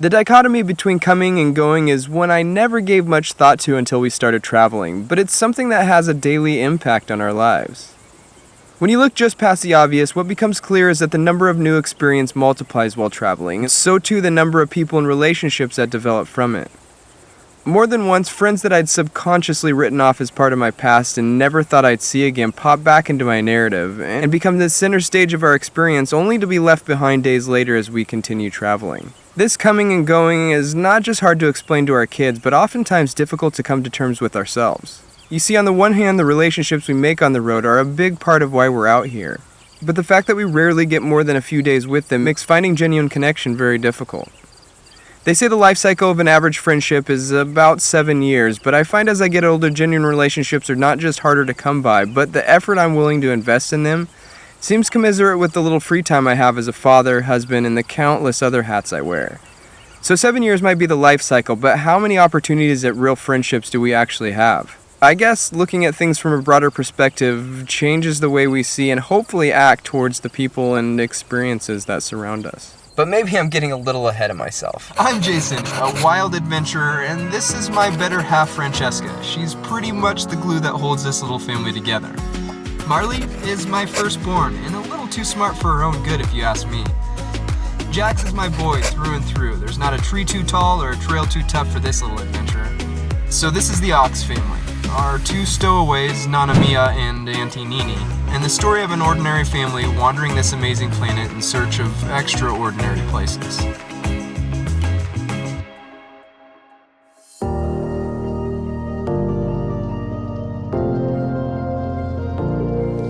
The dichotomy between coming and going is one I never gave much thought to until we started traveling, but it's something that has a daily impact on our lives. When you look just past the obvious, what becomes clear is that the number of new experience multiplies while traveling, and so too the number of people and relationships that develop from it. More than once, friends that I'd subconsciously written off as part of my past and never thought I'd see again pop back into my narrative and become the center stage of our experience, only to be left behind days later as we continue traveling. This coming and going is not just hard to explain to our kids, but oftentimes difficult to come to terms with ourselves. You see, on the one hand, the relationships we make on the road are a big part of why we're out here. But the fact that we rarely get more than a few days with them makes finding genuine connection very difficult. They say the life cycle of an average friendship is about 7 years, but I find as I get older, genuine relationships are not just harder to come by, but the effort I'm willing to invest in them seems commensurate with the little free time I have as a father, husband, and the countless other hats I wear. So 7 years might be the life cycle, but how many opportunities at real friendships do we actually have? I guess looking at things from a broader perspective changes the way we see and hopefully act towards the people and experiences that surround us. But maybe I'm getting a little ahead of myself. I'm Jason, a wild adventurer, and this is my better half, Francesca. She's pretty much the glue that holds this little family together. Marley is my firstborn, and a little too smart for her own good if you ask me. Jax is my boy through and through. There's not a tree too tall or a trail too tough for this little adventurer. So this is the OXFamily. Our two stowaways, Nana Mia and Auntie Nini, and the story of an ordinary family wandering this amazing planet in search of extraordinary places.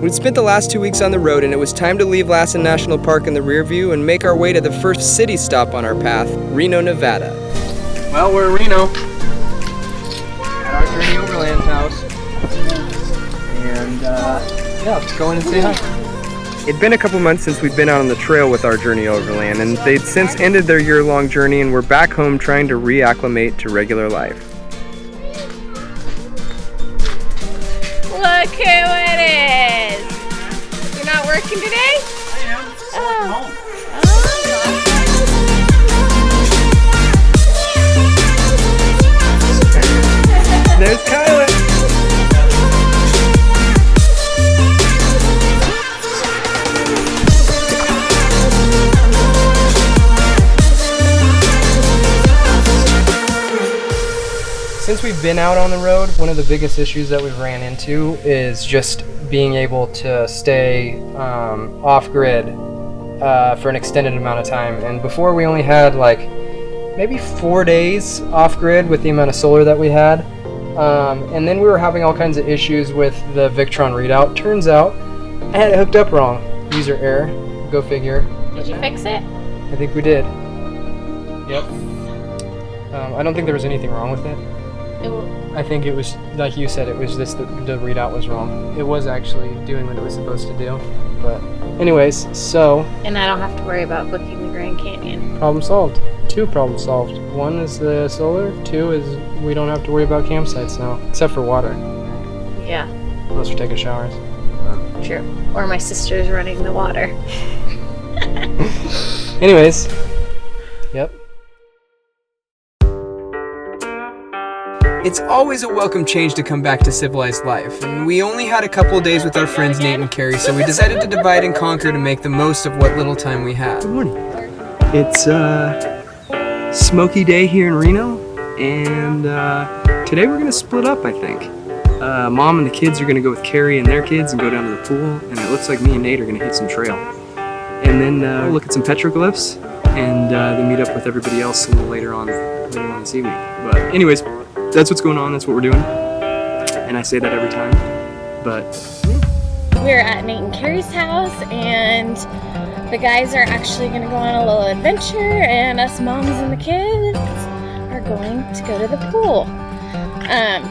We'd spent the last 2 weeks on the road, and it was time to leave Lassen National Park in the rear view and make our way to the first city stop on our path, Reno, Nevada. Well, we're in Reno. Our Journey Overland house, and yeah, let's go in and say hi. It'd been a couple months since we'd been out on the trail with our Journey Overland, and they'd since ended their year-long journey and were back home trying to reacclimate to regular life. Look who it is! You're not working today? I am. Home. There's Kyla. Since we've been out on the road, one of the biggest issues that we've ran into is just being able to stay off-grid for an extended amount of time. And before we only had like maybe 4 days off-grid with the amount of solar that we had. And then we were having all kinds of issues with the Victron readout. Turns out I had it hooked up wrong. User error. Go figure. Did you fix it? I think we did. Yep. I don't think there was anything wrong with it. I think it was, like you said, it was just the readout was wrong. It was actually doing what it was supposed to do. But anyways, so... And I don't have to worry about booking the Grand Canyon. Problem solved. 2 problems solved. 1 is the solar. 2 is we don't have to worry about campsites now, except for water. Yeah. Unless we're taking showers. True. Or my sister's running the water. Anyways. Yep. It's always a welcome change to come back to civilized life, and we only had a couple of days with our friends Nate and Carrie, so we decided to divide and conquer to make the most of what little time we had. Good morning. It's a smoky day here in Reno, and today we're gonna split up, I think. Mom and the kids are gonna go with Carrie and their kids and go down to the pool, and it looks like me and Nate are gonna hit some trail. And then we'll look at some petroglyphs, and then meet up with everybody else a little later on this evening. But anyways, that's what's going on, that's what we're doing. And I say that every time, but... We're at Nate and Carrie's house, and the guys are actually going to go on a little adventure, and us moms and the kids are going to go to the pool. I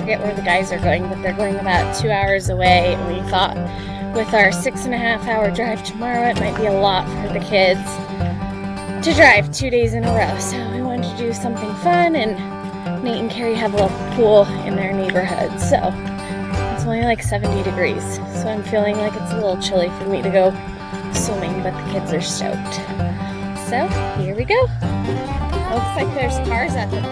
forget where the guys are going, but they're going about 2 hours away, and we thought with our 6.5-hour drive tomorrow, it might be a lot for the kids to drive 2 days in a row. So we wanted to do something fun, and Nate and Carrie have a little pool in their neighborhood, so it's only like 70 degrees. So I'm feeling like it's a little chilly for me to go swimming, but the kids are stoked. So here we go. Looks like there's cars at the pool.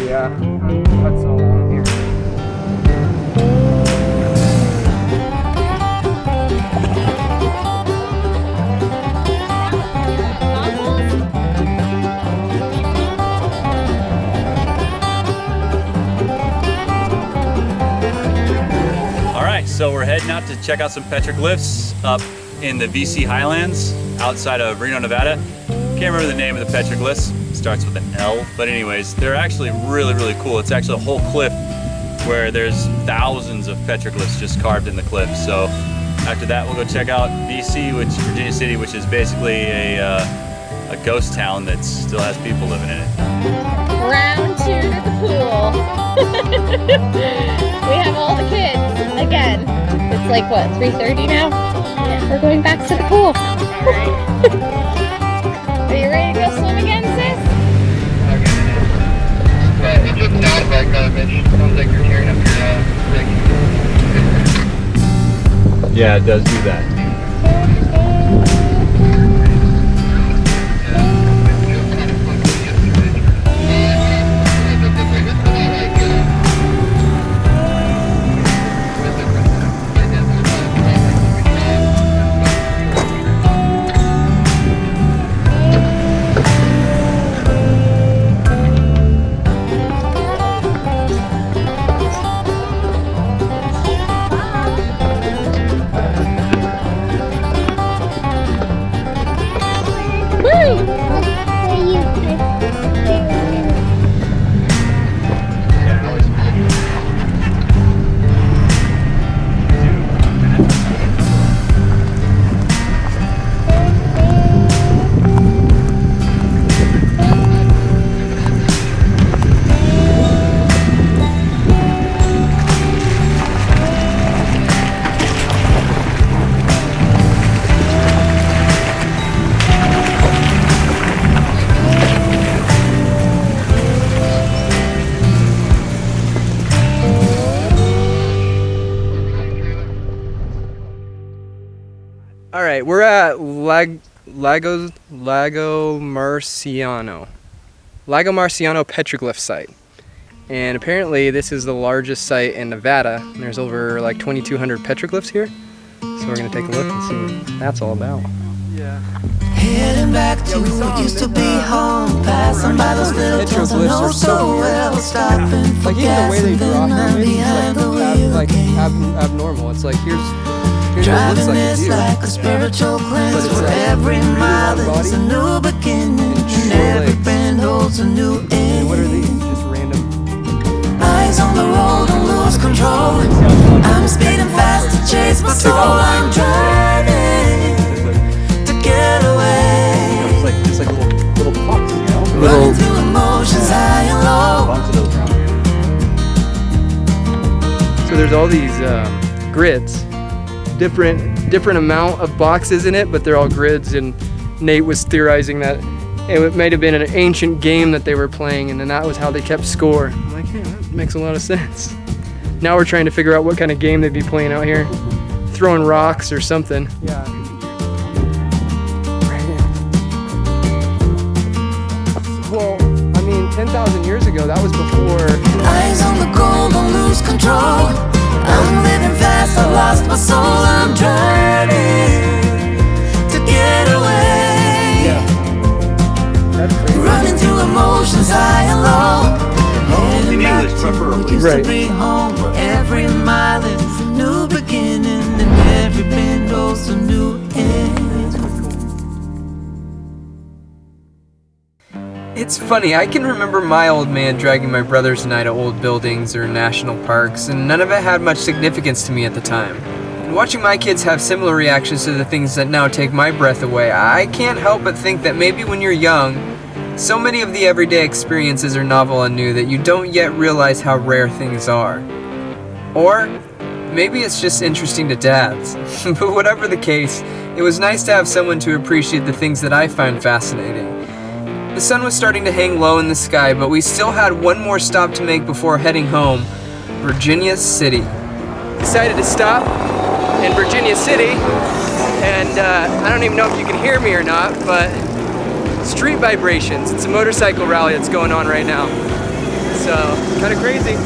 Yeah, that's all along here. Alright, so we're heading out to check out some petroglyphs up in the VC Highlands outside of Reno, Nevada. Can't remember the name of the petroglyphs. It starts with an L, but anyways, they're actually really cool. It's actually a whole cliff where there's thousands of petroglyphs just carved in the cliff. So after that, we'll go check out VC, Virginia City, which is basically a ghost town that still has people living in it. Round 2 to the pool. We have all the kids again. It's like what, 3:30 now? Yeah. We're going back to the pool. Are you ready to go swim again, sis? Yeah, it just sounds like Mitch. Sounds like you're tearing up your leg. Yeah, it does do that. All right, we're at Lago Marciano petroglyph site. And apparently this is the largest site in Nevada. And there's over like 2,200 petroglyphs here. So we're gonna take a look and see what that's all about. Yeah. Heading back to what used to be home, passing by those little towns I know so well, stopping for Like even the way gas they and draw then I'm here behind the wheel again. abnormal. It's like here's what it looks Driving like a is deer. like a spiritual But cleanse, it's where like every really mile long is a body new beginning, and and short every legs. bend holds a new And end. what are these? Just random. Eyes on the road, don't lose control. I'm speeding fast to chase my soul. I'm driving to get away. It's like little pucks, you know? Running through emotions high and low. Bunch of those around here. So there's all these grids, different amount of boxes in it, but they're all grids. And Nate was theorizing that it might have been an ancient game that they were playing, and then that was how they kept score. I'm like, yeah, that makes a lot of sense. Now we're trying to figure out what kind of game they'd be playing out here, throwing rocks or something. Yeah. Well, I mean, 10,000 years ago, that was before. Eyes on the goal, don't lose control. I'm living fast, I lost my soul. I'm driving to get away. Yeah. That's crazy. Running through emotions high and low. In English, preferably. Used Right. to be home, where every mile is a new beginning, and every bend holds a new end. It's funny, I can remember my old man dragging my brothers and I to old buildings or national parks, and none of it had much significance to me at the time. And watching my kids have similar reactions to the things that now take my breath away, I can't help but think that maybe when you're young, so many of the everyday experiences are novel and new that you don't yet realize how rare things are. Or maybe it's just interesting to dads. But whatever the case, it was nice to have someone to appreciate the things that I find fascinating. The sun was starting to hang low in the sky, but we still had one more stop to make before heading home, Virginia City. decided to stop in Virginia City, and I don't even know if you can hear me or not, but Street Vibrations, it's a motorcycle rally that's going on right now. So, kind of crazy.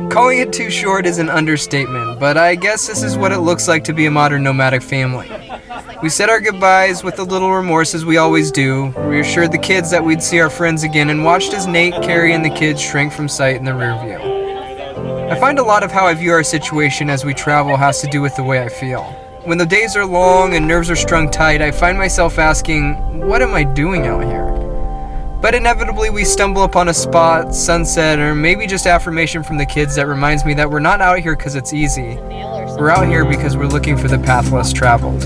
Calling it too short is an understatement, but I guess this is what it looks like to be a modern nomadic family. We said our goodbyes with a little remorse as we always do, reassured the kids that we'd see our friends again, and watched as Nate, Carrie, and the kids shrink from sight in the rear view. I find a lot of how I view our situation as we travel has to do with the way I feel. When the days are long and nerves are strung tight, I find myself asking, what am I doing out here? But inevitably we stumble upon a spot, sunset, or maybe just affirmation from the kids that reminds me that we're not out here because it's easy. We're out here because we're looking for the path less traveled.